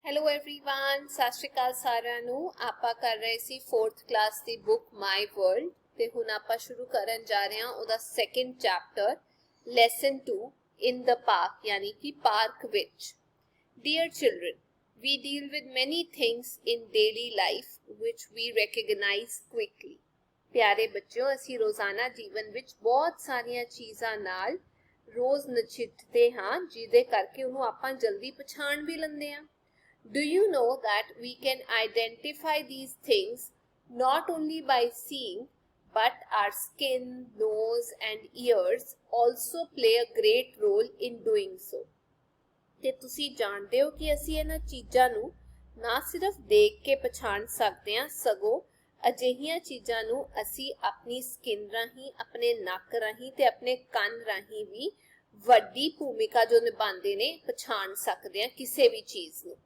Hello everyone, सत श्री अकाल साਰਿਆਂ ਨੂੰ। ਆਪਾਂ ਕਰ ਰਹੇ ਸੀ 4th ਕਲਾਸ ਦੀ ਬੁੱਕ ਮਾਈ ਵਰਲਡ ਤੇ ਹੁਣ ਆਪਾਂ ਸ਼ੁਰੂ ਕਰਨ ਜਾ ਰਹੇ ਹਾਂ ਉਹਦਾ ਸੈਕੰਡ ਚੈਪਟਰ ਲੈਸਨ 2 ਇਨ ਦ ਪਾਰਕ यानी कि पार्क ਵਿੱਚ। Dear children, we deal with many things in daily life which we recognize quickly। ਪਿਆਰੇ ਬੱਚਿਓ, ਅਸੀਂ ਰੋਜ਼ਾਨਾ ਜੀਵਨ ਵਿੱਚ ਬਹੁਤ ਸਾਰੀਆਂ ਚੀਜ਼ਾਂ ਨਾਲ ਰੋਜ਼ ਨਜਿੱਠਦੇ ਹਾਂ ਜਿਹਦੇ ਕਰਕੇ ਉਹਨੂੰ ਆਪਾਂ ਜਲਦੀ ਪਛਾਣ ਵੀ ਲੈਂਦੇ ਹਾਂ। Do you know that we can identify these things not only by seeing, but our skin, nose and ears also play a great role in doing so। ਤੇ ਤੁਸੀਂ ਜਾਣਦੇ ਹੋ ਕਿ ਅਸੀਂ ਇਹਨਾਂ ਚੀਜ਼ਾਂ ਨੂੰ ਨਾ ਸਿਰਫ ਦੇਖ ਕੇ ਪਛਾਣ ਸਕਦੇ ਹਾਂ, ਸਗੋਂ ਅਜਿਹੀਆਂ ਚੀਜ਼ਾਂ ਨੂੰ ਅਸੀਂ ਆਪਣੀ ਸਕਿਨ ਰਾਹੀਂ, ਆਪਣੇ ਨੱਕ ਰਾਹੀਂ ਤੇ ਆਪਣੇ ਕੰਨ ਰਾਹੀਂ ਵੀ ਵੱਡੀ ਭੂਮਿਕਾ ਜੋ ਨਿਭਾਉਂਦੇ ਨੇ ਪਛਾਣ ਸਕਦੇ ਹਾਂ ਕਿਸੇ ਵੀ ਚੀਜ਼ ਨੂੰ।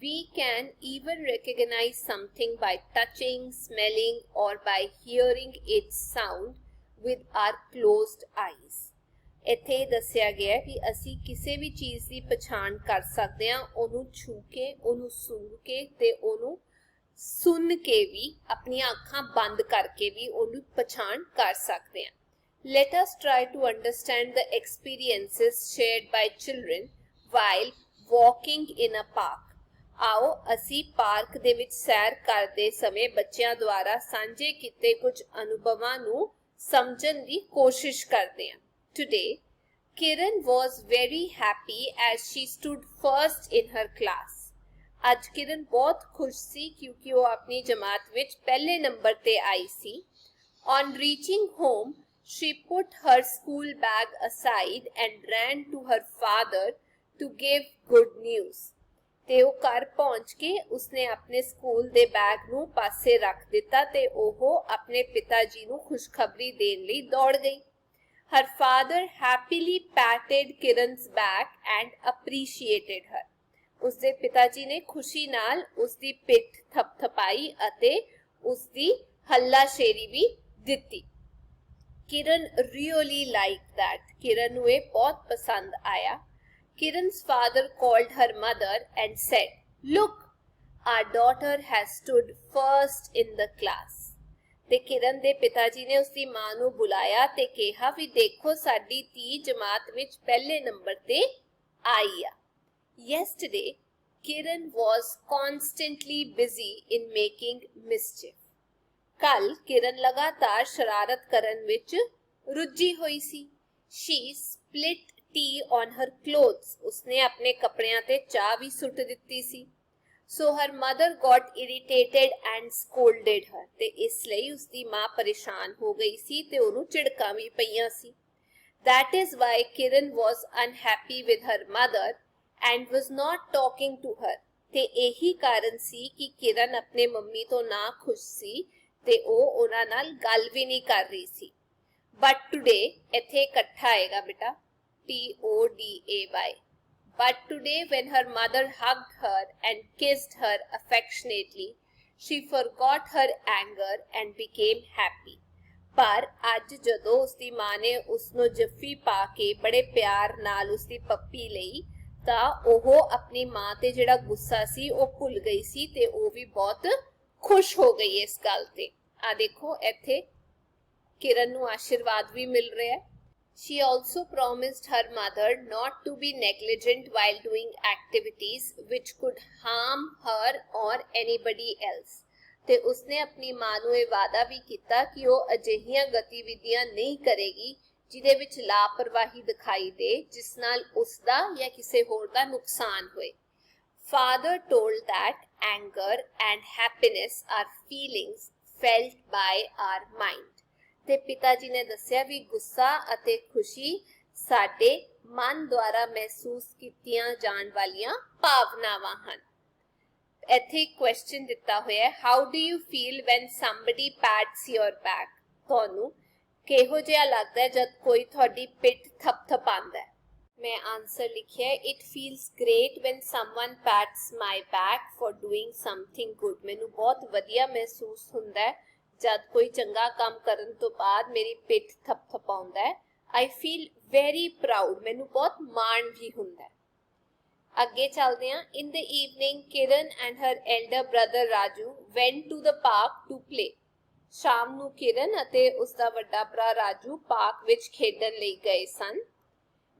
We can even recognize something by touching, smelling or by hearing its sound with our closed eyes। ਇੱਥੇ ਦੱਸਿਆ ਗਿਆ ਕਿ ਅਸੀਂ ਕਿਸੇ ਵੀ ਚੀਜ਼ ਦੀ ਪਛਾਣ ਕਰ ਸਕਦੇ ਹਾਂ ਉਹਨੂੰ ਛੂ ਕੇ, ਉਹਨੂੰ ਸੂੰਘ ਕੇ ਤੇ ਉਹਨੂੰ ਸੁਣ ਕੇ ਵੀ, ਆਪਣੀਆਂ ਅੱਖਾਂ ਬੰਦ ਕਰਕੇ ਵੀ ਉਹਨੂੰ ਪਛਾਣ ਕਰ ਸਕਦੇ ਹਾਂ। Let us try to understand the experiences shared by children while walking in a park। ਆਓ ਅਸੀਂ ਪਾਰਕ ਦੇ ਵਿੱਚ ਸੈਰ ਕਰਦੇ ਸਮੇਂ ਬੱਚਿਆਂ ਦੁਆਰਾ ਸਾਂਝੇ ਕੀਤੇ ਕੁਝ ਅਨੁਭਵਾਂ ਨੂੰ ਸਮਝਣ ਦੀ ਕੋਸ਼ਿਸ਼ ਕਰਦੇ ਹਾਂ। Today, Kiran was very happy as she stood first in her class। ਅੱਜ ਕਿਰਨ ਬਹੁਤ ਖੁਸ਼ ਸੀ ਕਿਉਂਕਿ ਉਹ ਆਪਣੀ ਜਮਾਤ ਵਿੱਚ ਪਹਿਲੇ ਨੰਬਰ ਤੇ ਆਈ ਸੀ। On reaching home, she put her school bag aside and ran to her father to give good news। ਤੇ ਉਹ ਘਰ ਪਹੁੰਚ ਕੇ ਉਸਨੇ ਆਪਣੇ ਸਕੂਲ ਦੇ ਬੈਗ ਨੂੰ ਪਾਸੇ ਰੱਖ ਦਿੱਤਾ ਤੇ ਉਹ ਆਪਣੇ ਪਿਤਾ ਜੀ ਨੂੰ ਖੁਸ਼ਖਬਰੀ ਦੇਣ ਲਈ ਦੌੜ ਗਈ। Her father happily patted Kiran's back and appreciated her। ਉਸਦੇ ਪਿਤਾ ਜੀ ਨੇ ਖੁਸ਼ੀ ਨਾਲ ਉਸਦੀ ਪਿੱਠ ਥਪਥਪਾਈ ਅਤੇ ਉਸਦੀ ਹੱਲਾਸ਼ੇਰੀ ਵੀ ਦਿੱਤੀ। Kiran really liked that। ਕਿਰਨ ਨੂੰ ਇਹ ਬਹੁਤ ਪਸੰਦ ਆਇਆ। Kiran's father called her mother and said, "Look, our daughter has stood first in the class। ਤੇ ਕਿਰਨ ਦੇ ਪਿਤਾ ਜੀ ਨੇ ਉਸਦੀ ਮਾਂ ਨੂੰ ਬੁਲਾਇਆ ਤੇ ਕਿਹਾ ਵੀ ਦੇਖੋ ਸਾਡੀ ਧੀ ਜਮਾਤ ਵਿੱਚ ਪਹਿਲੇ ਨੰਬਰ ਤੇ ਆਈ ਆ। Yesterday, Kiran was constantly busy in making mischief। ਕੱਲ ਕਿਰਨ ਲਗਾਤਾਰ ਸ਼ਰਾਰਤ ਕਰਨ ਵਿੱਚ ਰੁੱਝੀ ਹੋਈ ਸੀ। She split tea on her clothes। ਉਸਨੇ ਆਪਣੇ ਕੱਪੜਿਆਂ ਤੇ ਚਾਹ ਵੀ ਸੁੱਟ ਦਿੱਤੀ ਸੀ। So her mother got irritated and scolded her। ਤੇ ਇਸ ਲਈ ਉਸਦੀ ਮਾਂ ਪਰੇਸ਼ਾਨ ਹੋ ਗਈ ਸੀ ਤੇ ਉਹਨੂੰ ਝਿੜਕਾਂ ਵੀ ਪਈਆਂ ਸੀ। That is why Kiran was unhappy with her mother and was not talking to her। ਤੇ ਇਹੀ ਕਾਰਨ ਸੀ ਕਿ ਕਿਰਨ ਆਪਣੇ ਮੰਮੀ ਤੋਂ ਨਾ ਖੁਸ਼ ਸੀ ਤੇ ਉਹ ਉਹਨਾਂ ਨਾਲ ਗੱਲ ਵੀ ਨਹੀਂ ਕਰ ਰਹੀ ਸੀ। But today, ਇੱਥੇ ਇਕੱਠਾ ਆਏਗਾ ਬੇਟਾ, T-O-D-A-Y। But today when her mother hugged her and kissed her affectionately, she forgot her anger and became happy। ਪਰ ਅੱਜ ਜਦੋਂ ਉਸਦੀ ਮਾਂ ਨੇ ਉਸਨੂੰ ਜੱਫੀ ਪਾ ਕੇ ਬੜੇ ਪਿਆਰ ਨਾਲ ਉਸਦੀ ਪੱਪੀ ਲਈ ਤਾਂ ਉਹ ਆਪਣੀ ਮਾਂ ਤੇ ਜਿਹੜਾ ਗੁੱਸਾ ਸੀ ਉਹ ਭੁੱਲ ਗਈ ਸੀ ਤੇ ਉਹ ਵੀ ਬਹੁਤ ਖੁਸ਼ ਹੋ ਗਈ ਇਸ ਗੱਲ ਤੇ। ਆ ਦੇਖੋ ਇੱਥੇ ਕਿਰਨ ਨੂੰ ਆਸ਼ੀਰਵਾਦ ਵੀ ਮਿਲ ਰਿਹਾ ਹੈ। She also promised her mother not to be negligent while doing activities which could harm her or anybody else। ਤੇ ਉਸਨੇ ਆਪਣੀ ਮਾਂ ਨੂੰ ਇਹ ਵਾਅਦਾ ਵੀ ਕੀਤਾ ਕਿ ਉਹ ਅਜਿਹੀਆਂ ਗਤੀਵਿਧੀਆਂ ਨਹੀਂ ਕਰੇਗੀ ਜਿਹਦੇ ਵਿੱਚ ਲਾਪਰਵਾਹੀ ਦਿਖਾਈ ਦੇ ਜਿਸ ਨਾਲ ਉਸਦਾ ਜਾਂ ਕਿਸੇ ਹੋਰ ਦਾ ਨੁਕਸਾਨ ਹੋਏ। Father told that anger and happiness are feelings felt by our mind। ਤੇ ਪਿਤਾ ਜੀ ਨੇ ਦੱਸਿਆ ਵੀ ਗੁੱਸਾ ਅਤੇ ਖੁਸ਼ੀ ਸਾਡੇ ਮਨ ਦੁਆਰਾ ਮਹਿਸੂਸ ਕੀਤੀਆਂ ਜਾਣ ਵਾਲੀਆਂ ਭਾਵਨਾਵਾਂ ਹਨ। ਇੱਥੇ ਇੱਕ ਕੁਐਸਚਨ ਦਿੱਤਾ ਹੋਇਆ ਹੈ, how do you feel when somebody pats your back. ਤੁਹਾਨੂੰ ਕਿਹੋ ਜਿਹਾ ਲੱਗਦਾ ਹੈ ਜਦ ਕੋਈ ਤੁਹਾਡੀ ਪਿੱਠ ਥਪਥਪਾਉਂਦਾ ਹੈ। ਮੈਂ ਆਨਸਰ ਲਿਖਿਆ ਹੈ, it feels great when someone pats my back for doing something good. ਮੈਨੂੰ ਬਹੁਤ ਵਧੀਆ ਮਹਿਸੂਸ ਹੁੰਦਾ ਹੈ ਜਦ ਕੋਈ ਚੰਗਾ ਕੰਮ ਕਰਨ ਤੋਂ ਬਾਅਦ ਮੇਰੀ ਪਿੱਠ ਥਪਥਪਾਉਂਦਾ ਹੈ। I feel very proud. ਮੈਨੂੰ ਬਹੁਤ ਮਾਣ ਵੀ ਹੁੰਦਾ ਹੈ। ਅੱਗੇ ਚੱਲਦੇ ਹਾਂ। In the evening, Kiran and her elder brother Raju went to the park to play. ਸ਼ਾਮ ਨੂੰ ਕਿਰਨ ਅਤੇ ਉਸਦਾ ਵੱਡਾ ਭਰਾ ਰਾਜੂ ਪਾਰਕ ਵਿੱਚ ਖੇਡਣ ਲਈ ਗਏ ਸਨ।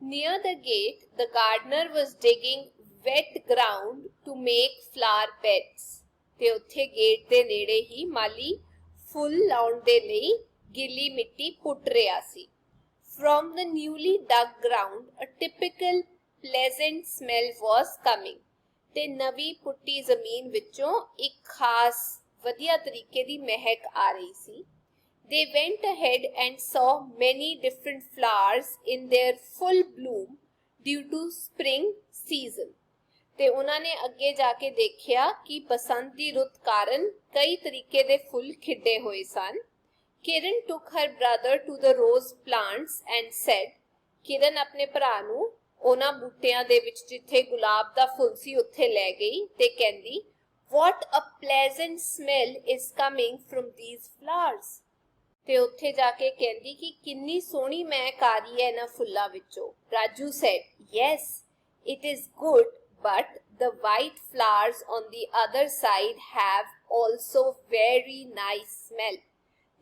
Near the gate, the gardener was digging wet ground to make flower beds. ਤੇ ਉੱਥੇ ਗੇਟ ਦੇ ਨੇੜੇ ਹੀ ਮਾਲੀ ਫੁੱਲ ਲਾਉਣ ਦੇ ਲਈ ਗਿੱਲੀ ਮਿੱਟੀ ਪੁੱਟ ਰਿਹਾ ਸੀ। From the newly dug ground, a typical pleasant smell was coming. ਤੇ ਨਵੀਂ ਪੁੱਟੀ ਜ਼ਮੀਨ ਵਿੱਚੋਂ ਇੱਕ ਖਾਸ ਵਧੀਆ ਤਰੀਕੇ ਦੀ ਮਹਿਕ ਆ ਰਹੀ ਸੀ। They went ahead and saw many different flowers in their full bloom due to spring season. ਤੇ ਉਹਨਾਂ ਨੇ ਅੱਗੇ ਜਾ ਕੇ ਦੇਖਿਆ ਕਿ ਬਸੰਤ ਦੀ ਰੁੱਤ ਕਾਰਨ ਕਈ ਤਰੀਕੇ ਦੇ ਫੁੱਲ ਖਿੜੇ ਹੋਏ ਸਨ। Kiran took her brother to the rose plants and said, ਕਿਰਨ ਆਪਣੇ ਭਰਾ ਨੂੰ ਉਹਨਾਂ ਬੂਟਿਆਂ ਦੇ ਵਿੱਚ ਜਿੱਥੇ ਗੁਲਾਬ ਦਾ ਫੁੱਲ ਸੀ ਉੱਥੇ ਲੈ ਗਈ ਤੇ ਕਹਿੰਦੀ, What a pleasant smell is coming from these flowers. ਤੇ ਉੱਥੇ ਜਾ ਕੇ ਕਹਿੰਦੀ ਕਿ ਕਿੰਨੀ ਸੋਹਣੀ ਮਹਿਕ ਆ ਰਹੀ ਹੈ ਇਹਨਾਂ ਫੁੱਲਾਂ ਵਿੱਚੋਂ। Raju said, Yes, it is good, but the white flowers on the other side have also very nice smell.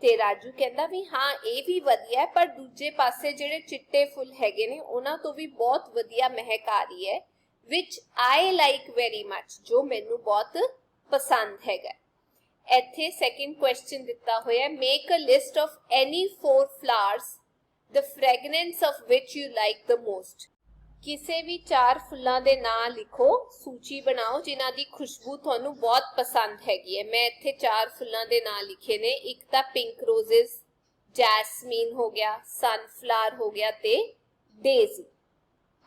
ਤੇ ਰਾਜੂ ਕਹਿੰਦਾ ਵੀ ਹਾਂ ਇਹ ਵੀ ਵਧੀਆ ਪਰ ਦੂਜੇ ਪਾਸੇ ਜਿਹੜੇ ਚਿੱਟੇ ਫੁੱਲ ਹੈਗੇ ਨੇ ਉਹਨਾਂ ਤੋਂ ਵੀ ਬਹੁਤ ਵਧੀਆ ਮਹਿਕ ਆ ਰਹੀ ਹੈ, which I like very much, ਜੋ ਮੈਨੂੰ ਬਹੁਤ ਪਸੰਦ ਹੈਗਾ। ਇੱਥੇ ਸੈਕਿੰਡ ਕੁਐਸਚਨ ਦਿੱਤਾ ਹੋਇਆ, make a list of any 4 flowers the fragrance of which you like the most. ਕਿਸੇ ਵੀ 4 ਫੁੱਲਾਂ ਦੇ ਨਾਂ ਲਿਖੋ, ਸੂਚੀ ਬਣਾਓ ਜਿਨ੍ਹਾਂ ਦੀ ਖੁਸ਼ਬੂ ਤੁਹਾਨੂੰ ਬਹੁਤ ਪਸੰਦ ਹੈਗੀ ਹੈ। ਮੈਂ ਇੱਥੇ 4 ਫੁੱਲਾਂ ਦੇ ਨਾਂ ਲਿਖੇ ਨੇ, ਇੱਕ ਤਾਂ ਪਿੰਕ ਰੋਜ਼ਸ, ਜੈਸਮੀਨ ਹੋ ਗਿਆ, ਸਨਫਲਾਵਰ ਹੋ ਗਿਆ ਤੇ ਡੇਜ਼ੀ।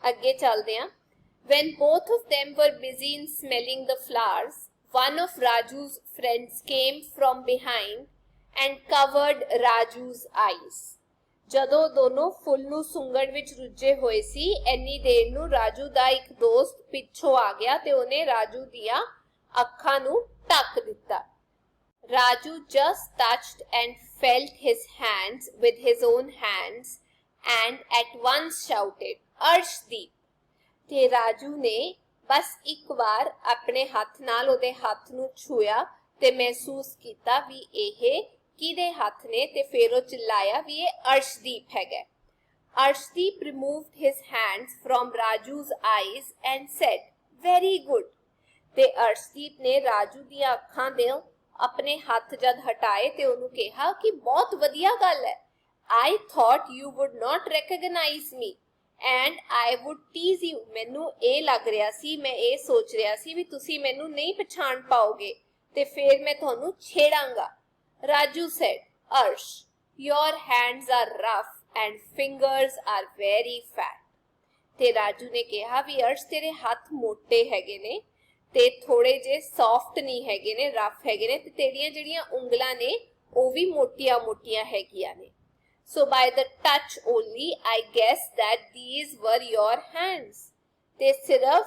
ਅੱਗੇ ਚੱਲਦੇ ਹਾਂ। When both of them were busy in smelling the flowers, one of Raju's friends came from behind and covered Raju's eyes. ਜਦੋਂ ਦੋਨੋਂ ਫੁੱਲ ਨੂੰ ਸੁੰਘਣ ਵਿੱਚ ਰੁੱਝੇ ਹੋਏ ਸੀ, ਇੰਨੀ ਦੇਰ ਨੂੰ ਰਾਜੂ ਦਾ ਇੱਕ ਦੋਸਤ ਪਿੱਛੋਂ ਆ ਗਿਆ ਤੇ ਉਹਨੇ ਰਾਜੂ ਦੀਆਂ ਅੱਖਾਂ ਨੂੰ ਢੱਕ ਦਿੱਤਾ। Raju just touched and felt his hands with his own hands and at once shouted, Arshdeep. ਤੇ ਰਾਜੂ ਨੇ ਬਸ ਇੱਕ ਵਾਰ ਆਪਣੇ ਹੱਥ ਨਾਲ ਉਹਦੇ ਹੱਥ ਨੂੰ ਛੂਇਆ ਤੇ ਮਹਿਸੂਸ ਕੀਤਾ ਵੀ ਇਹ ਕਿਹਦੇ ਹੱਥ ਨੇ ਤੇ ਫਿਰ ਉਹ ਚਿल्लाया ਵੀ ਇਹ ਅਰਸ਼ਦੀਪ ਹੈਗਾ। Arshdeep removed his hands from Raju's eyes and said, Very good. ਤੇ ਅਰਸ਼ਦੀਪ ਨੇ ਰਾਜੂ ਦੀਆਂ ਅੱਖਾਂ ਦੇ ਆਪਣੇ ਹੱਥ ਜਦ ਹਟਾਏ ਤੇ ਉਹਨੂੰ ਕਿਹਾ ਕਿ ਬਹੁਤ ਵਧੀਆ ਗੱਲ ਹੈ। I thought you would not recognize me and I would tease you. ਮੈਨੂੰ ਇਹ ਲੱਗ ਰਿਹਾ ਸੀ, ਮੈਂ ਇਹ ਸੋਚ ਰਿਹਾ ਸੀ ਵੀ ਤੁਸੀਂ ਮੈਨੂੰ ਨਹੀਂ ਪਛਾਣ ਪਾਓਗੇ ਤੇ ਫਿਰ ਮੈਂ ਤੁਹਾਨੂੰ ਛੇੜਾਂਗਾ। Raju said, Arsh, your hands are rough and fingers are very fat. ਤੇ ਰਾਜੂ ਨੇ ਕਿਹਾ ਵੀ ਅਰਸ਼ ਤੇਰੇ ਹੱਥ ਮੋਟੇ ਹੈਗੇ ਨੇ ਤੇ ਥੋੜੇ ਜੇ ਸੌਫਟ ਨਹੀਂ ਹੈਗੇ ਨੇ, ਰਫ ਹੈਗੇ ਨੇ ਤੇ ਤੇਰੀਆਂ ਜਿਹੜੀਆਂ ਉਂਗਲਾਂ ਨੇ ਉਹ ਵੀ ਮੋਟੀਆਂ ਹੈਗੀਆਂ ਨੇ। So by the touch only I guess that these were your hands. ਤੇ ਸਿਰਫ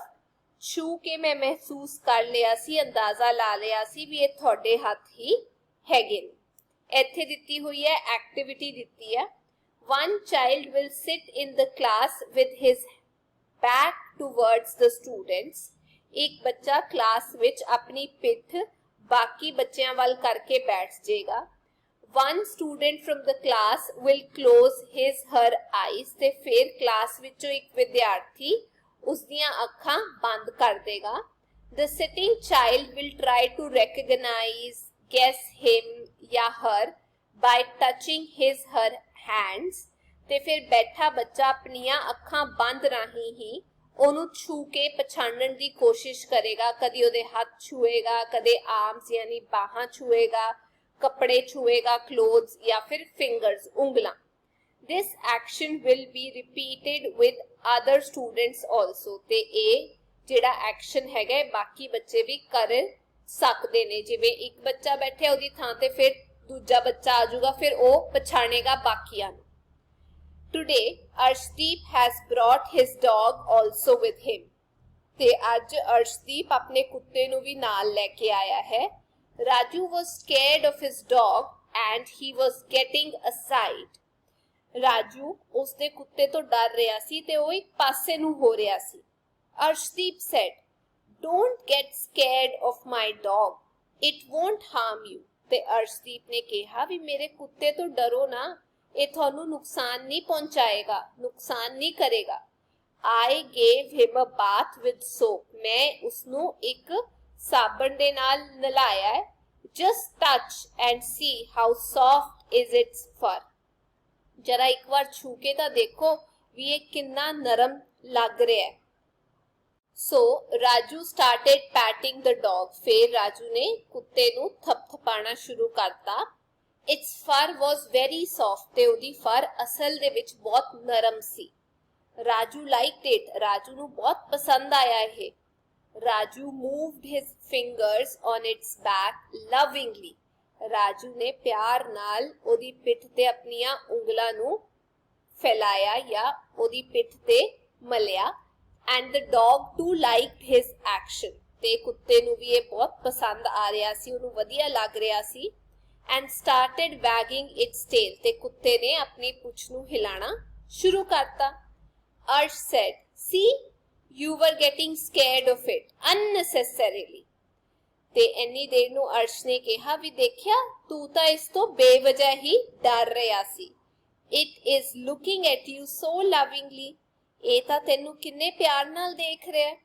ਛੂ ਕੇ ਮੈਂ ਮਹਿਸੂਸ ਕਰ ਲਿਆ ਸੀ, ਅੰਦਾਜ਼ਾ ਲਾ ਲਿਆ ਸੀ ਵੀ ਇਹ ਤੁਹਾਡੇ ਹੱਥ ਹੀ ਹੈਗੇ ਨੇ। ਇੱਥੇ ਦਿੱਤੀ ਹੋਈ ਹੈ ਐਕਟੀਵਿਟੀ ਦਿੱਤੀ ਹੈ। One child will sit in the class with his back towards the students. ਇੱਕ ਬੱਚਾ ਕਲਾਸ ਵਿੱਚ ਆਪਣੀ ਪਿੱਠ ਬਾਕੀ ਬੱਚਿਆਂ ਵੱਲ ਕਰਕੇ ਬੈਠ ਜਾਏਗਾ। One student from the class will close her eyes. ਤੇ ਫਿਰ ਕਲਾਸ ਵਿੱਚੋਂ ਇੱਕ ਵਿਦਿਆਰਥੀ ਉਸ ਦੀਆਂ ਅੱਖਾਂ ਬੰਦ ਕਰ ਦੇਗਾ। The sitting child will try to recognize, guess him ਜਾਂ her by touching her hands. ਤੇ ਫਿਰ ਬੈਠਾ ਬੱਚਾ ਆਪਣੀਆਂ ਅੱਖਾਂ ਬੰਦ ਰਾਹੀਂ ਹੀ ਉਹਨੂੰ ਛੂ ਕੇ ਪਛਾਣਨ ਦੀ ਕੋਸ਼ਿਸ਼ ਕਰੇਗਾ। ਕਦੀ ਉਹਦੇ ਹੱਥ ਛੂਏਗਾ, ਕਦੇ ਆਰਮਸ ਯਾਨੀ ਬਾਹਾਂ ਛੂਏਗਾ, ਕੱਪੜੇ ਛੂਏਗਾ, ਕਲੋਥਸ ਜਾਂ ਫਿਰ ਫਿੰਗਰਸ, ਉਂਗਲਾਂ। This action will be repeated with other students also. ਤੇ ਇਹ ਜਿਹੜਾ ਐਕਸ਼ਨ ਹੈਗਾ ਬਾਕੀ ਬੱਚੇ ਵੀ ਕਰ ਸਕਦੇ ਨੇ। ਜਿਵੇਂ ਇੱਕ ਬੱਚਾ ਬੈਠਿਆ ਉਹਦੀ ਥਾਂ ਤੇ ਫਿਰ ਦੂਜਾ ਬੱਚਾ ਆ ਜਾਊਗਾ, ਫਿਰ ਉਹ ਪਛਾਣੇਗਾ ਬਾਕੀਆਂ ਨੂੰ। Today, Arshdeep has brought his dog also with him. ਤੇ ਅੱਜ ਅਰਸ਼ਦੀਪ ਆਪਣੇ ਕੁੱਤੇ ਨੂੰ ਵੀ ਨਾਲ ਲੈ ਕੇ ਆਇਆ ਹੈ। Raju was scared of his dog and he was getting aside. Raju ਉਸਦੇ ਕੁੱਤੇ ਤੋਂ ਡਰ ਰਿਹਾ ਸੀ ਤੇ ਉਹ ਇੱਕ ਪਾਸੇ ਨੂੰ ਹੋ ਰਿਹਾ ਸੀ। Arshdeep said, "Don't get scared of my dog. It won't harm you." ਤੇ ਅਰਸ਼ਦੀਪ ਨੇ ਕਿਹਾ ਵੀ ਮੇਰੇ ਕੁੱਤੇ ਤੋਂ ਡਰੋ ਨਾ, ਇਹ ਤੁਹਾਨੂੰ ਨੁਕਸਾਨ ਨਹੀਂ ਪਹੁੰਚਾਏਗਾ, ਨੁਕਸਾਨ ਨਹੀਂ ਕਰੇਗਾ। I gave him a bath with soap. ਮੈਂ ਉਸਨੂੰ ਇੱਕ ਸਾਬਣ ਦੇ ਨਾਲ ਨਲਾਇਆ ਹੈ। Just touch and see how soft is its fur. ਜਰਾ ਇੱਕ ਵਾਰ ਛੂ ਕੇ ਤਾਂ ਦੇਖੋ ਵੀ ਇਹ ਕਿੰਨਾ ਨਰਮ ਲੱਗ ਰਿਹਾ ਹੈ। So Raju started patting the dog. ਫਿਰ ਰਾਜੂ ਨੇ ਕੁੱਤੇ ਨੂੰ ਥਪਥਪਾਣਾ ਸ਼ੁਰੂ ਕਰਤਾ। Its fur was very soft. ਤੇ ਉਹਦੀ ਫਰ ਅਸਲ ਦੇ ਵਿੱਚ ਬਹੁਤ ਨਰਮ ਸੀ। Raju liked it. ਰਾਜੂ ਨੂੰ ਬਹੁਤ ਪਸੰਦ ਆਇਆ ਇਹ। Raju moved his fingers on its back lovingly. Raju ਨੇ ਪਿਆਰ ਨਾਲ ਉਹਦੀ ਪਿੱਠ ਤੇ ਆਪਣੀਆਂ ਉਂਗਲਾਂ ਨੂੰ ਫੈਲਾਇਆ ਜਾਂ ਉਹਦੀ ਪਿੱਠ ਤੇ ਮਲਿਆ। And the dog too liked his action. ਤੇ ਕੁੱਤੇ ਨੂੰ ਵੀ ਇਹ ਬਹੁਤ ਪਸੰਦ ਆ ਰਿਹਾ ਸੀ, ਉਹਨੂੰ ਵਧੀਆ ਲੱਗ ਰਿਹਾ ਸੀ। And started wagging its tail. ਤੇ ਕੁੱਤੇ ਨੇ ਆਪਣੀ ਪੁੱਛ ਨੂੰ ਹਿਲਾਣਾ ਸ਼ੁਰੂ ਕਰਤਾ। Arsh said, "See, you were getting scared of it unnecessarily." ਤੇ ਇੰਨੀ ਦੇਰ ਨੂੰ ਅਰਸ਼ ਨੇ ਕਿਹਾ ਵੀ ਦੇਖਿਆ ਤੂੰ ਤਾਂ ਇਸ ਤੋਂ ਬੇਵਜ੍ਹਾ ਹੀ ਡਰ ਰਿਹਾ ਸੀ। It is looking at you so lovingly. ਇਹ ਤਾਂ ਤੈਨੂੰ ਕਿੰਨੇ ਪਿਆਰ ਨਾਲ ਦੇਖ ਰਿਹਾ।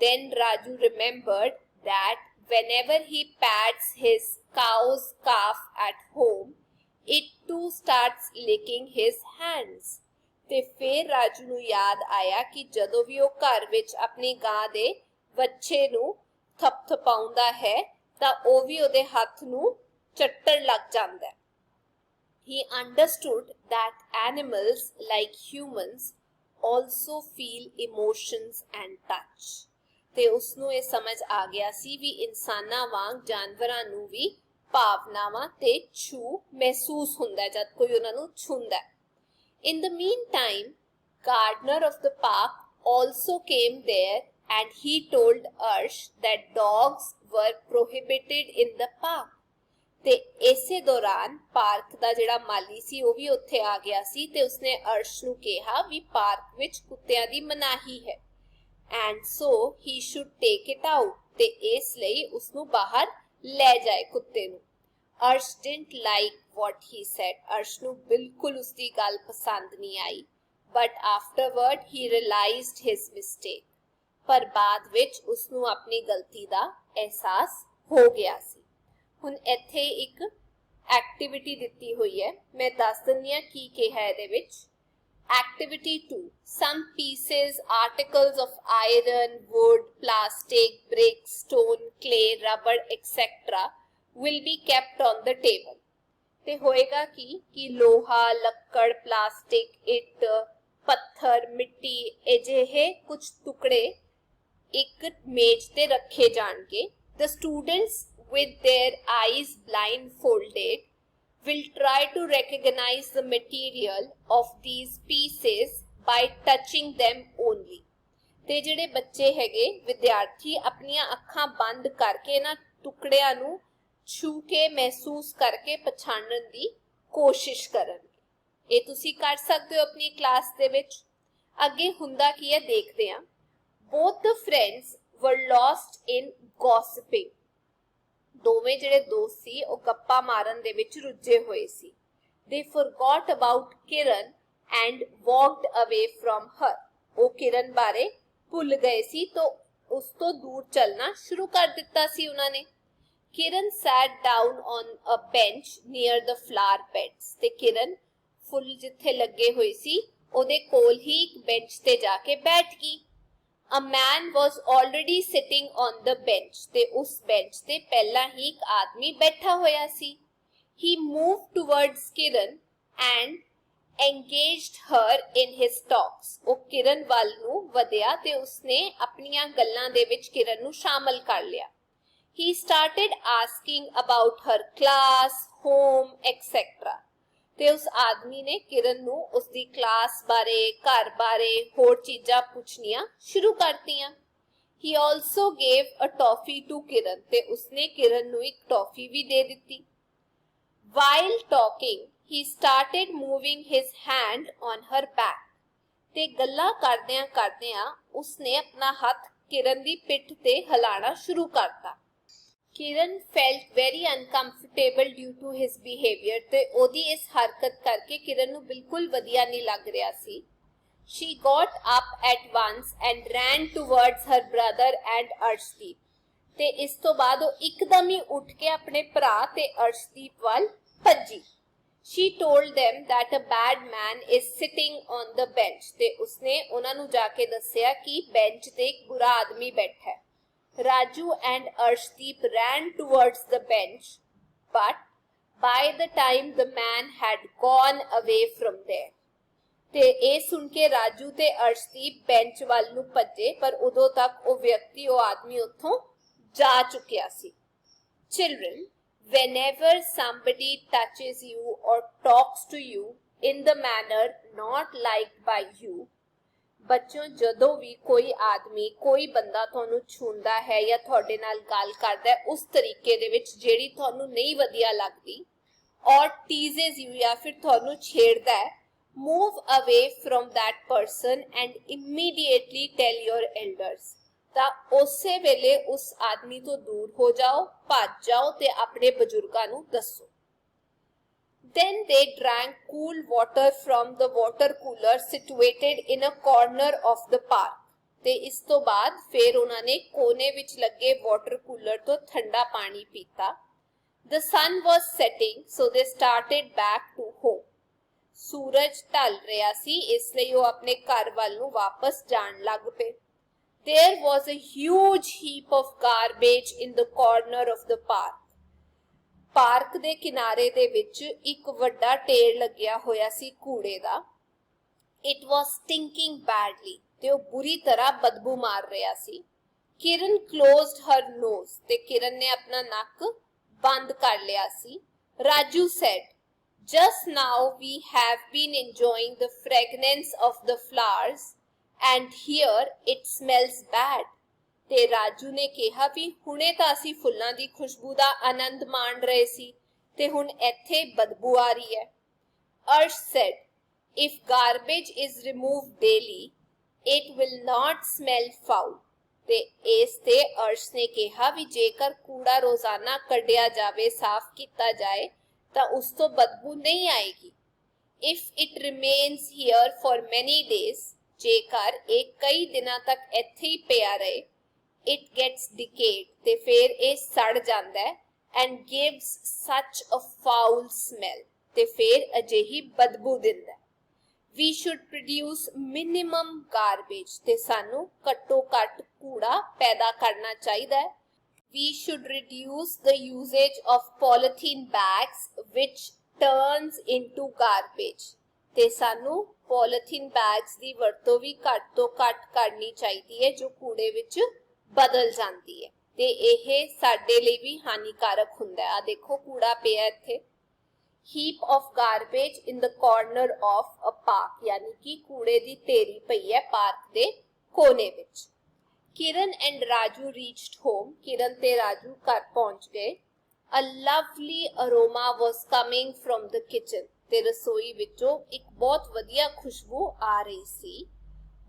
Then Raju remembered that whenever he pats his cow's calf at home, it too starts licking his hands. ਤੇ ਫਿਰ ਰਾਜੂ ਨੂੰ ਯਾਦ ਆਇਆ ਕਿ ਜਦੋਂ ਵੀ ਉਹ ਘਰ ਵਿੱਚ ਆਪਣੀ ਗਾਂ ਦੇ ਵੱਛੇ ਨੂੰ ਥਪਥਪਾਉਂਦਾ ਹੈ ਤਾਂ ਉਹ ਵੀ ਉਹਦੇ ਹੱਥ ਨੂੰ ਚੱਟਣ ਲੱਗ ਜਾਂਦਾ ਹੈ। He understood that animals like humans also feel emotions and touch. ਤੇ ਉਸਨੂੰ ਇਹ ਸਮਝ ਆ ਗਿਆ ਸੀ ਵੀ ਇਨਸਾਨਾਂ ਵਾਂਗ ਜਾਨਵਰਾਂ ਨੂੰ ਵੀ ਭਾਵਨਾਵਾਂ ਤੇ ਛੂ ਮਹਿਸੂਸ ਹੁੰਦਾ ਜਦ ਕੋਈ ਉਹਨਾਂ ਨੂੰ ਛੂੰਦਾ। In the meantime, gardener of the park also came there and he told Arsh that dogs were prohibited in the park. ਤੇ ਇਸੇ ਦੌਰਾਨ ਪਾਰਕ ਦਾ ਜਿਹੜਾ ਮਾਲੀ ਸੀ ਉਹ ਵੀ ਉੱਥੇ ਆ ਗਿਆ ਸੀ ਤੇ ਉਸਨੇ ਅਰਸ਼ ਨੂੰ ਕਿਹਾ ਵੀ ਪਾਰਕ ਵਿੱਚ ਕੁੱਤਿਆਂ ਦੀ ਮਨਾਹੀ ਹੈ। And so he should take it out. ਤੇ ਇਸ ਲਈ ਉਸਨੂੰ ਬਾਹਰ ਲੈ ਜਾਏ ਕੁੱਤੇ ਨੂੰ। Arsh didn't like what he said. Arsh ਨੂੰ ਬਿਲਕੁਲ ਉਸਦੀ ਗੱਲ ਪਸੰਦ ਨਹੀਂ ਆਈ। But afterward he realized his mistake. ਪਰ ਬਾਅਦ ਵਿੱਚ ਉਸਨੂੰ ਆਪਣੀ ਗਲਤੀ ਦਾ ਅਹਿਸਾਸ ਹੋ ਗਿਆ ਸੀ। ਹੁਣ ਇੱਥੇ ਇੱਕ ਐਕਟੀਵਿਟੀ ਦਿੱਤੀ ਹੋਈ ਹੈ, ਮੈਂ ਦੱਸ ਦਿੰਦੀ ਹਾਂ ਕੀ ਕਿਹਾ ਇਹਦੇ ਵਿੱਚ। Activity 2. Some pieces, articles of iron, wood, plastic, brick, stone, clay, rubber, etc. will be kept on the table. ਤੇ ਹੋਏਗਾ ਕਿ ਲੋਹਾ, ਲੱਕੜ, ਪਲਾਸਟਿਕ, ਇੱਟ, ਪੱਥਰ, ਮਿੱਟੀ ਅਜਿਹੇ ਕੁਝ ਟੁਕੜੇ ਇੱਕ ਮੇਜ਼ ਤੇ ਰੱਖੇ ਜਾਣਗੇ। The students with their eyes blindfolded will try to recognize the material of these pieces by touching them only. ਤੇ ਜਿਹੜੇ ਬੱਚੇ ਹੈਗੇ ਵਿਦਿਆਰਥੀ ਆਪਣੀਆਂ ਅੱਖਾਂ ਬੰਦ ਕਰਕੇ ਇਹਨਾਂ ਟੁਕੜਿਆਂ ਨੂੰ ਛੂ ਕੇ ਮਹਿਸੂਸ ਕਰਕੇ ਪਛਾਣਨ ਦੀ ਕੋਸ਼ਿਸ਼ ਕਰਨਗੇ। ਇਹ ਤੁਸੀਂ ਕਰ ਸਕਦੇ ਹੋ ਆਪਣੀ ਕਲਾਸ ਦੇ ਵਿੱਚ। ਅੱਗੇ ਹੁੰਦਾ ਕੀ ਹੈ ਦੇਖਦੇ ਹਾਂ। Both the friends were lost in gossiping. ਦੋਵੇਂ ਜਿਹੜੇ ਦੋਸਤ ਸੀ ਉਹ ਗੱਪਾਂ ਮਾਰਨ ਦੇ ਵਿੱਚ ਰੁੱਝੇ ਹੋਏ ਸੀ। They forgot about Kiran and walked away from her. ਉਹ ਕਿਰਨ ਬਾਰੇ ਭੁੱਲ ਗਏ ਸੀ ਤਾਂ ਉਸ ਤੋਂ ਦੂਰ ਚੱਲਣਾ ਸ਼ੁਰੂ ਕਰ ਦਿੱਤਾ ਸੀ ਉਹਨਾਂ ਨੇ। Kiran sat down on a bench near the flower beds. ਤੇ ਕਿਰਨ ਫੁੱਲ ਜਿੱਥੇ ਲੱਗੇ ਹੋਏ ਸੀ ਉਹਦੇ ਕੋਲ ਹੀ ਇੱਕ ਬੈਂਚ ਤੇ ਜਾ ਕੇ ਬੈਠ ਗਈ। A man was already sitting on the bench. ਤੇ ਉਸ ਬੈਂਚ ਤੇ ਪਹਿਲਾਂ ਹੀ ਇੱਕ ਆਦਮੀ ਬੈਠਾ ਹੋਇਆ ਸੀ। He moved towards Kiran and engaged her in his talks. ਉਹ ਕਿਰਨ ਵੱਲ ਨੂੰ ਵਧਿਆ ਤੇ ਉਸਨੇ ਆਪਣੀਆਂ ਗੱਲਾਂ ਦੇ ਵਿੱਚ ਕਿਰਨ ਨੂੰ ਸ਼ਾਮਲ ਕਰ ਲਿਆ। He started asking about her class, home, etc. ਤੇ ਉਸ ਆਦਮੀ ਨੇ ਕਿਰਨ ਨੂੰ ਉਸਦੀ ਕਲਾਸ ਬਾਰੇ, ਘਰ ਬਾਰੇ, ਹੋਰ ਚੀਜ਼ਾਂ ਪੁੱਛਣੀਆਂ ਸ਼ੁਰੂ ਕਰਤੀਆਂ। He also gave a toffee to Kiran. ਤੇ ਉਸਨੇ ਕਿਰਨ ਨੂੰ ਇੱਕ ਟੌਫੀ ਵੀ ਦੇ ਦਿੱਤੀ। While talking, he started moving his hand on her back. ਤੇ ਗੱਲਾਂ ਕਰਦਿਆਂ ਕਰਦਿਆਂ ਉਸਨੇ ਆਪਣਾ ਹੱਥ ਕਿਰਨ ਦੀ ਪਿੱਠ ਤੇ ਹਿਲਾਣਾ ਸ਼ੁਰੂ ਕਰਤਾ। किरण felt very uncomfortable due to his behavior ਤੇ ਉਹਦੀ ਇਸ ਹਰਕਤ ਕਰਕੇ ਕਿਰਨ ਨੂੰ ਬਿਲਕੁਲ ਵਧੀਆ ਨਹੀਂ ਲੱਗ ਰਿਹਾ ਸੀ। She got up at once and ran towards her brother and Arshdeep ਤੇ ਇਸ ਤੋਂ ਬਾਅਦ ਉਹ ਇੱਕਦਮ ਹੀ ਉੱਠ ਕੇ ਆਪਣੇ ਭਰਾ ਤੇ ਅਰਸ਼ਦੀਪ ਵੱਲ ਭੱਜੀ। She told them that a bad man is sitting on the bench ਤੇ ਉਸਨੇ ਉਹਨਾਂ ਨੂੰ ਜਾ ਕੇ ਦੱਸਿਆ ਕਿ ਬੈਂਚ ਤੇ ਇੱਕ ਬੁਰਾ ਆਦਮੀ ਬੈਠਾ ਹੈ। Raju and Arshdeep ran towards the bench, but by the time the man had gone away from there, ਤੇ ਇਹ ਸੁਣ ਕੇ ਰਾਜੂ ਤੇ ਅਰਸ਼ਦੀਪ ਬੈਂਚ ਵੱਲ ਨੂੰ ਭੱਜੇ ਪਰ ਉਦੋਂ ਤੱਕ ਉਹ ਵਿਅਕਤੀ ਉਹ ਆਦਮੀ ਉੱਥੋਂ ਜਾ ਚੁੱਕਿਆ ਸੀ। Children, whenever somebody touches you or talks to you in the manner not liked by you, ਬੱਚਿਓ ਜਦੋਂ ਵੀ ਕੋਈ ਆਦਮੀ ਕੋਈ ਬੰਦਾ ਤੁਹਾਨੂੰ ਛੂੰਦਾ ਹੈ ਜਾਂ ਤੁਹਾਡੇ ਨਾਲ ਗੱਲ ਕਰਦਾ ਹੈ ਉਸ ਤਰੀਕੇ ਦੇ ਵਿੱਚ ਜਿਹੜੀ ਤੁਹਾਨੂੰ ਨਹੀਂ ਵਧੀਆ ਲੱਗਦੀ ਔਰ teases you ਜਾਂ ਫਿਰ ਤੁਹਾਨੂੰ ਛੇੜਦਾ ਹੈ, move away from that person and immediately tell your elders ਤਾਂ ਉਸੇ ਵੇਲੇ ਉਸ ਆਦਮੀ ਤੋਂ ਦੂਰ ਹੋ ਜਾਓ, ਭੱਜ ਜਾਓ ਤੇ ਆਪਣੇ ਬਜ਼ੁਰਗਾਂ ਨੂੰ ਦੱਸੋ। Then they drank cool water from the water cooler situated in a corner of the park. ਤੇ ਇਸ ਤੋਂ ਬਾਅਦ ਫਿਰ ਉਹਨਾਂ ਨੇ ਕੋਨੇ ਵਿੱਚ ਲੱਗੇ ਵਾਟਰ ਕੂਲਰ ਤੋਂ ਠੰਡਾ ਪਾਣੀ ਪੀਤਾ। The sun was setting, so they started back to home. ਸੂਰਜ ਢਲ ਰਿਹਾ ਸੀ ਇਸ ਲਈ ਉਹ ਆਪਣੇ ਘਰ ਵੱਲ ਨੂੰ ਵਾਪਸ ਜਾਣ ਲੱਗ ਪਏ। There was a huge heap of garbage in the corner of the park. Park ਦੇ ਕਿਨਾਰੇ ਦੇ ਵਿੱਚ ਇੱਕ ਵੱਡਾ ਢੇਰ ਲੱਗਿਆ ਹੋਇਆ ਸੀ ਕੂੜੇ ਦਾ। It was stinking badly ਤੇ ਉਹ ਬੁਰੀ ਤਰ੍ਹਾਂ ਬਦਬੂ ਮਾਰ ਰਿਹਾ ਸੀ। ਕਿਰਨ closed her nose ਤੇ ਕਿਰਨ ਨੇ ਆਪਣਾ ਨੱਕ ਬੰਦ ਕਰ ਲਿਆ ਸੀ। Raju said, just now we have been enjoying the fragrance of the flowers and here it smells bad. ਤੇ ਰਾਜੂ ਨੇ ਕਿਹਾ ਵੀ ਹੁਣੇ ਤਾਂ ਅਸੀਂ ਫੁੱਲਾਂ ਦੀ ਖੁਸ਼ਬੂ ਦਾ ਆਨੰਦ ਮਾਣ ਰਹੇ ਸੀ ਤੇ ਹੁਣ ਇੱਥੇ ਬਦਬੂ ਆ ਰਹੀ ਹੈ। Arsh said, if garbage is removed daily, it will not smell foul. ਤੇ ਇਸ ਤੇ ਅਰਸ਼ ਨੇ ਕਿਹਾ ਵੀ ਜੇਕਰ ਕੂੜਾ ਰੋਜ਼ਾਨਾ ਕੱਢਿਆ ਜਾਵੇ, ਸਾਫ਼ ਕੀਤਾ ਜਾਏ ਤਾਂ ਉਸ ਤੋਂ ਬਦਬੂ ਨਹੀਂ ਆਏਗੀ। If it remains here for many days, ਜੇਕਰ ਇਹ ਕਈ ਦਿਨਾਂ ਤੱਕ ਇੱਥੇ ਹੀ ਪਿਆ ਰਹੇ, it gets decayed ਤੇ ਫਿਰ ਇਹ ਸੜ ਜਾਂਦਾ ਹੈ and gives such a foul smell ਤੇ ਫਿਰ ਅਜਿਹੀ ਬਦਬੂ ਦਿੰਦਾ ਹੈ। We should produce minimum garbage ਤੇ ਸਾਨੂੰ ਘੱਟੋ ਘੱਟ ਕੂੜਾ ਪੈਦਾ ਕਰਨਾ ਚਾਹੀਦਾ ਹੈ। We should reduce the usage of polythene bags which turns into garbage ਤੇ ਸਾਨੂੰ polythene bags ਦੀ ਵਰਤੋਂ ਵੀ ਘੱਟ ਤੋਂ ਘੱਟ ਕਰਨੀ ਚਾਹੀਦੀ ਹੈ ਜੋ ਕੂੜੇ ਵਿੱਚ ਬਦਲ ਜਾਂਦੀ ਹੈ ਤੇ ਇਹ ਸਾਡੇ ਲਈ ਵੀ ਹਾਨੀਕਾਰਕ ਹੁੰਦਾ ਹੈ। ਆ ਦੇਖੋ ਕੂੜਾ ਪਿਆ ਇੱਥੇ। heap of garbage in the corner of a park ਯਾਨੀ ਕਿ ਕੂੜੇ ਦੀ ਢੇਰੀ ਪਈ ਹੈ ਪਾਰਕ ਦੇ ਕੋਨੇ ਵਿੱਚ। ਕਿਰਨ and Raju reached home. ਕਿਰਨ ਤੇ ਰਾਜੂ ਘਰ ਪਹੁੰਚ ਗਏ। A lovely aroma was coming from the kitchen ਤੇ ਰਸੋਈ ਵਿੱਚੋਂ ਇੱਕ ਬਹੁਤ ਵਧੀਆ ਖੁਸ਼ਬੂ ਆ ਰਹੀ ਸੀ।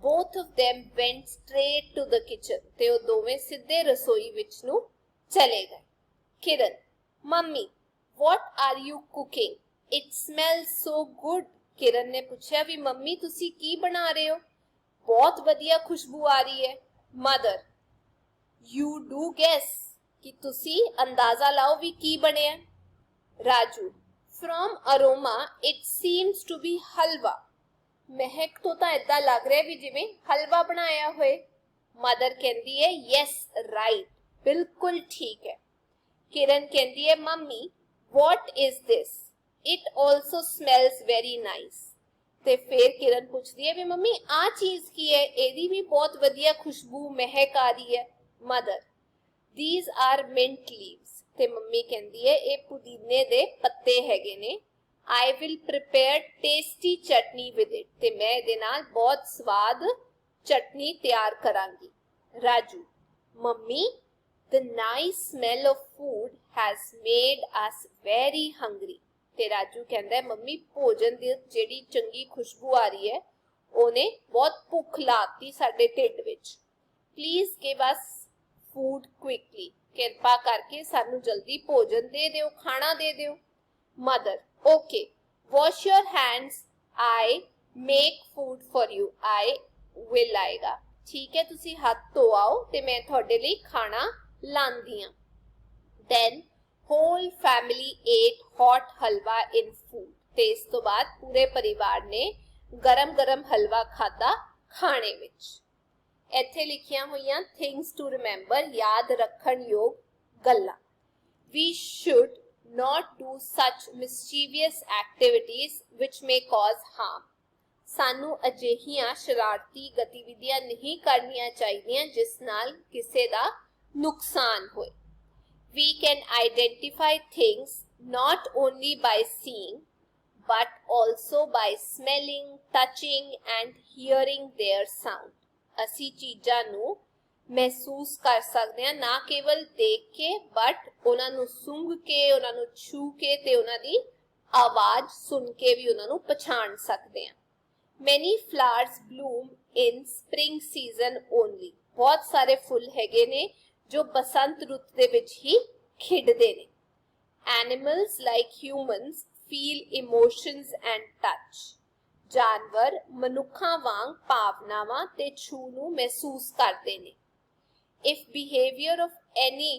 Both of them went straight to the kitchen ਤੇ ਉਹ ਦੋਵੇਂ ਸਿੱਧੇ ਰਸੋਈ ਵਿੱਚ ਨੂੰ ਚਲੇ ਗਏ। Kiran, mummy, what are you cooking? It smells so good. Kiran ਨੇ ਪੁੱਛਿਆ ਵੀ ਮੰਮੀ ਤੁਸੀਂ ਕੀ ਬਣਾ ਰਹੇ ਹੋ? ਬਹੁਤ ਵਧੀਆ ਖੁਸ਼ਬੂ ਆ ਰਹੀ ਹੈ। ਮਦਰ, you do guess ਕਿ ਤੁਸੀਂ ਅੰਦਾਜ਼ਾ ਲਾਓ ਵੀ ਕੀ ਬਣਿਆ। Raju, from aroma it seems to be halwa. ਮਹਿਕ ਤੋਂ ਤਾਂ ਏਦਾਂ ਲੱਗ ਰਿਹਾ ਵੀ ਜਿਵੇਂ ਹਲਵਾ ਬਣਾਇਆ ਹੋਏ। ਮਦਰ ਕਹਿੰਦੀ ਹੈ ਯੈਸ ਰਾਈਟ, ਬਿਲਕੁਲ ਠੀਕ ਹੈ। ਕਿਰਨ ਕਹਿੰਦੀ ਹੈ mummy what is this? It also smells very nice. ਤੇ ਫਿਰ ਕਿਰਨ ਪੁੱਛਦੀ ਹੈ ਵੀ ਮੰਮੀ ਆਹ ਚੀਜ਼ ਕੀ ਹੈ? ਇਹਦੀ ਵੀ ਬਹੁਤ ਵਧੀਆ ਖੁਸ਼ਬੂ ਮਹਿਕ ਆ ਰਹੀ ਹੈ। Mother, these are mint leaves. ਤੇ ਮੰਮੀ ਕਹਿੰਦੀ ਹੈ ਇਹ ਪੁਦੀਨੇ ਦੇ ਪੱਤੇ ਹੈਗੇ ਨੇ। I will prepare tasty chutney with it. ਤੇ ਮੈਂ ਇਹਦੇ ਨਾਲ ਬਹੁਤ ਸਵਾਦ ਚਟਨੀ ਤਿਆਰ ਕਰਾਂਗੀ। Raju, mummy, the nice smell of food has made us very hungry. ਤੇ ਰਾਜੂ ਕਹਿੰਦਾ ਮੰਮੀ ਭੋਜਨ ਦੀ ਜਿਹੜੀ ਚੰਗੀ ਖੁਸ਼ਬੂ ਆ ਰਹੀ ਹੈ ਉਹਨੇ ਬਹੁਤ ਭੁੱਖ ਲਾਤੀ ਸਾਡੇ ਢਿੱਡ ਵਿੱਚ। Please give us food quickly, ਕਿਰਪਾ ਕਰਕੇ ਸਾਨੂੰ ਜਲਦੀ ਭੋਜਨ ਦੇ ਦਿਓ, ਖਾਣਾ ਦੇ ਦਿਓ। Mother, okay, wash your hands, I make food for you, I will ਆਏਗਾ। ਠੀਕ ਹੈ, ਤੁਸੀਂ ਹੱਥ ਧੋ ਆਓ ਤੇ ਮੈਂ ਤੁਹਾਡੇ ਲਈ ਖਾਣਾ ਲਾਂਦੀ ਹਾਂ। Then whole family ate hot halwa in food, ਤੇ ਇਸ ਤੋਂ ਬਾਅਦ ਪੂਰੇ ਪਰਿਵਾਰ ਨੇ ਗਰਮ ਗਰਮ ਹਲਵਾ ਖਾਦਾ ਖਾਣੇ ਵਿੱਚ। ਇੱਥੇ ਲਿਖੀਆਂ ਹੋਈਆਂ things to remember, ਯਾਦ ਰੱਖਣ ਯੋਗ ਗੱਲਾਂ। We should not do such mischievous activities which may cause harm, ਸਾਨੂੰ ਅਜਿਹੀਆਂ ਸ਼ਰਾਰਤੀ ਗਤੀਵਿਧੀਆਂ ਨਹੀਂ ਕਰਨੀਆਂ ਚਾਹੀਦੀਆਂ ਜਿਸ ਨਾਲ ਕਿਸੇ ਦਾ ਨੁਕਸਾਨ ਹੋਏ। We can identify things not only by seeing but also by smelling, touching and hearing their sound, ਅਸੀਂ ਚੀਜ਼ਾਂ ਨੂੰ ਮਹਿਸੂਸ ਕਰ ਸਕਦੇ ਹਾਂ ਨਾ ਕੇਵਲ ਦੇਖ ਕੇ ਬਟ ਉਹਨਾਂ ਨੂੰ ਸੁੰਘ ਕੇ, ਉਹਨਾਂ ਨੂੰ ਛੂ ਕੇ ਤੇ ਉਹਨਾਂ ਦੀ ਆਵਾਜ਼ ਸੁਣ ਕੇ ਵੀ ਉਹਨਾਂ ਨੂੰ ਪਛਾਣ ਸਕਦੇ ਹਾਂ। Many flowers bloom in spring season only, ਬਹੁਤ ਸਾਰੇ ਫੁੱਲ ਹੈਗੇ ਨੇ ਜੋ ਬਸੰਤ ਰੁੱਤ ਦੇ ਵਿੱਚ ਹੀ ਖਿੜਦੇ ਨੇ। Animals like humans feel emotions and touch, ਜਾਨਵਰ ਮਨੁੱਖਾਂ ਵਾਂਗ ਭਾਵਨਾਵਾਂ ਤੇ ਛੂ ਨੂੰ ਮਹਿਸੂਸ ਕਰਦੇ ਨੇ। If behavior of any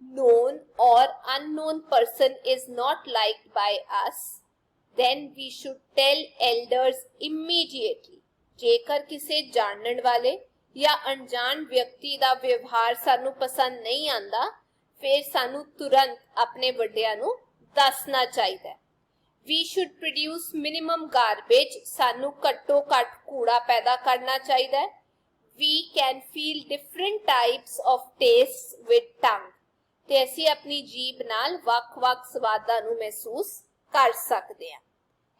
known or unknown person is not liked by us, then we should tell elders immediately, ਜੇਕਰ ਕਿਸੇ ਜਾਣਨ ਵਾਲੇ ਜਾਂ ਅਣਜਾਣ ਵਿਅਕਤੀ ਦਾ ਵਿਵਹਾਰ ਸਾਨੂੰ ਪਸੰਦ ਨਹੀਂ ਆਂਦਾ ਫਿਰ ਸਾਨੂੰ ਤੁਰੰਤ ਆਪਣੇ ਵੱਡਿਆਂ ਨੂੰ ਦੱਸਣਾ ਚਾਹੀਦਾ ਹੈ। We should produce minimum garbage, ਸਾਨੂੰ ਘੱਟੋ ਘੱਟ ਕੂੜਾ ਪੈਦਾ ਕਰਨਾ ਚਾਹੀਦਾ ਹੈ। We can feel different types of tastes with tongue, ਤੇ ਅਸੀਂ ਆਪਣੀ ਜੀਭ ਨਾਲ ਵੱਖ-ਵੱਖ ਸਵਾਦਾਂ ਨੂੰ ਮਹਿਸੂਸ ਕਰ ਸਕਦੇ ਹਾਂ।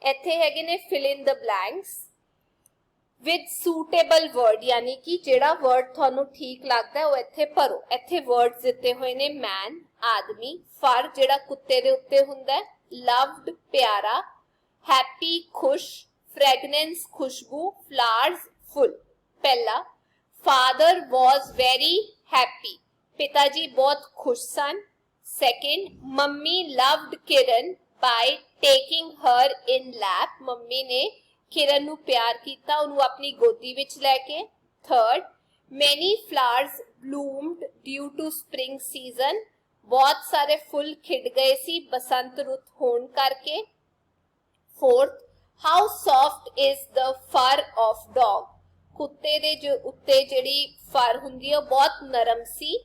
ਇੱਥੇ ਹੈਗੇ ਨੇ fill in the blanks with suitable word, यानी कि जेड़ा word ਤੁਹਾਨੂੰ ठीक लगता है वो ਇੱਥੇ ਭਰੋ। ਇੱਥੇ words ਦਿੱਤੇ ਹੋਏ ਨੇ man ਆਦਮੀ, fur ਜਿਹੜਾ ਕੁੱਤੇ ਦੇ ਉੱਤੇ ਹੁੰਦਾ ਹੈ, loved ਪਿਆਰਾ, happy खुश, fragrance खुशबू, flowers फुल। पहला father was very happy, पिता जी बहुत खुश सन। second mummy loved Kiran by taking her in lap, mummy ने किरण ਨੂੰ ਪਿਆਰ ਕੀਤਾ ਉਹਨੂੰ ਆਪਣੀ ਗੋਦੀ ਵਿੱਚ ਲੈ ਕੇ। third many flowers bloomed due to spring season, ਬਹੁਤ ਸਾਰੇ ਫੁੱਲ ਖਿੜ ਗਏ ਸੀ ਬਸੰਤ ਰੁੱਤ ਹੋਣ ਕਰਕੇ। fourth how soft is the fur of dog, ਕੁੱਤੇ ਦੇ ਜੋ ਉੱਤੇ ਜਿਹੜੀ ਫਰ ਹੁੰਦੀ ਹੈ ਉਹ ਬਹੁਤ ਨਰਮ ਸੀ।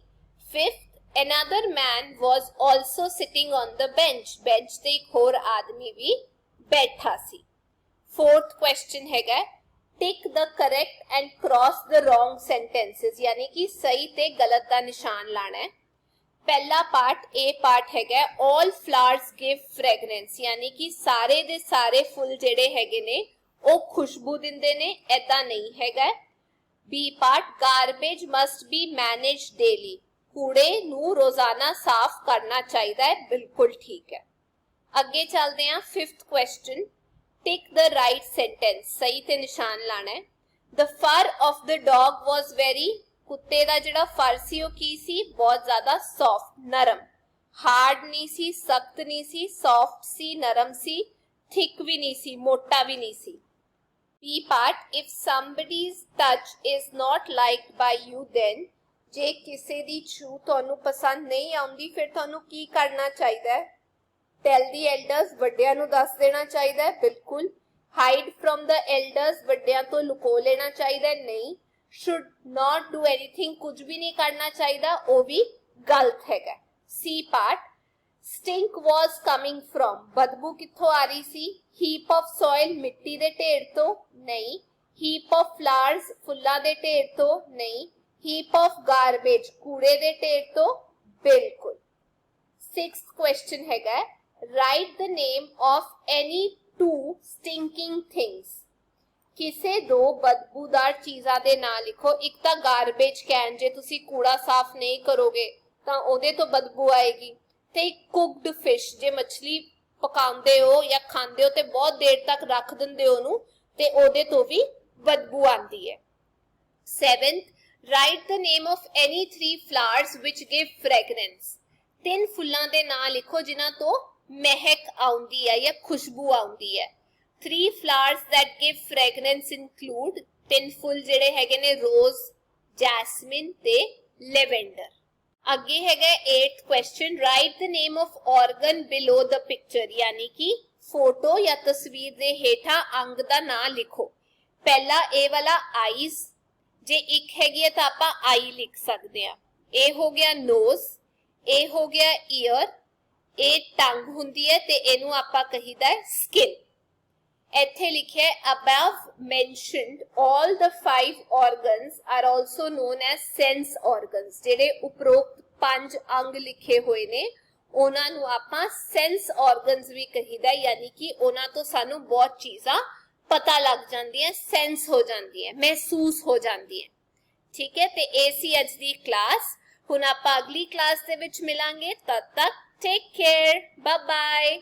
fifth another man was also sitting on the bench, bench ਤੇ ਇੱਕ ਹੋਰ ਆਦਮੀ ਵੀ ਬੈਠਾ ਸੀ। फोर्थ क्वेश्चन हैगा tick the correct and cross the wrong sentences, यानी कि सही ते गलत का निशान लाना है। पहला पार्ट ए पार्ट हैगा ऑल फ्लावर्स गिव फ्रेगरेंस, यानी कि सारे दे सारे फुल जेड़े हैगे ने ओ खुशबू दिंदे ने, ऐदा नहीं हैगा। B part garbage must be manage daily, कूड़े नू रोजाना साफ करना चाहिए है, बिल्कुल ठीक है। अगे चलते हैं fifth question tick the right sentence, सही ते निशान लाना है। The fur of the dog was very, कुत्ते दा जिहड़ा फर सी ओह की सी बहुत ज्यादा सॉफ्ट नरम, हार्ड नहीं सी सख्त नहीं सी, सॉफ्ट सी नरम सी, थिक भी नहीं सी मोटा भी नहीं सी। B part if somebody's touch is not liked by you then, जे किसी दी छू तुहानू पसंद नहीं आउंदी फिर तुहानू की करना चाहिए है। टेल दी एल्डर्स, ਵੱਡਿਆਂ ਨੂੰ ਦੱਸ ਦੇਣਾ ਚਾਹੀਦਾ ਹੈ, ਬਿਲकुल। हाइड फ्रॉम द एल्डर्स, ਵੱਡਿਆਂ ਤੋਂ ਲੁਕੋ ਲੈਣਾ ਚਾਹੀਦਾ ਹੈ, नहीं। शुड नॉट डू एनीथिंग, कुछ भी नहीं करना चाहिए, वो भी गलत हैगा। C part stink was coming from, बदबू कित्थों आ रही सी। हीप ऑफ सॉइल, मिट्टी दे ढेर तो, नहीं। हीप ऑफ फ्लावर्स, फुल्लां दे ढेर तो, नहीं। हीप ऑफ गार्बेज, कूड़े दे ढेर तो, बिल्कुल। सिक्स्थ क्वेश्चन हैगा right the name of any two stinking things, किसे दो बदबूदार चीज़ां दे नाम लिखो। एक तो गार्बेज कैन, जे तुसी कूड़ा साफ नहीं करोगे तो ओदे तो बदबू आएगी, ते कुक्ड फिश, जे मछली पकाउंदे हो या खांदे हो ते बहुत देर तक रख दिंदे हो ओनू ते ओदे तो भी बदबू आती है। 7th, write the name of any 3 flowers which give fragrance। 3 फुल्लां दे नाम लिखो जिन्हां तो महक आउंदी है या खुशबू आउंदी है। 3 flowers that give fragrance include 3 full जेड़े हैगे ने रोज, जैस्मिन ते लेवेंडर। अगे हैगा 8th question, right the name of organ below the picture, यानी कि फोटो या तस्वीर दे हेठा अंग दा नाम लिखो। पहला ए वाला आईज, जे एक हैगी है तो आप आई लिख सकते हैं। ए हो गया नोज, ए हो गया ईयर, ए टंग हुंदी है ते एनू आपां कहीदा है स्किन। ਇੱਥੇ ਲਿਖਿਆ above mentioned all the 5 organs are also known as sense organs। ਜਿਹੜੇ ਉਪਰੋਕਤ 5 ਅੰਗ ਲਿਖੇ ਹੋਏ ਨੇ ਉਹਨਾਂ ਨੂੰ ਆਪਾਂ sense organs ਵੀ ਕਹੀਦਾ, ਯਾਨੀ ਕਿ ਉਹਨਾਂ ਤੋਂ ਸਾਨੂੰ ਬਹੁਤ ਚੀਜ਼ਾਂ ਪਤਾ ਲੱਗ ਜਾਂਦੀਆਂ, sense ਹੋ ਜਾਂਦੀਆਂ, ਮਹਿਸੂਸ ਹੋ ਜਾਂਦੀਆਂ। ਠੀਕ ਹੈ, ਤੇ ਇਹ ਸੀ ਅੱਜ ਦੀ ਕਲਾਸ। ਹੁਣ ਆਪਾਂ ਅਗਲੀ ਕਲਾਸ ਦੇ ਵਿੱਚ ਮਿਲਾਂਗੇ। ਤਦ ਤੱਕ ਟੇਕ ਕੇਅਰ, ਬਾਏ ਬਾਏ।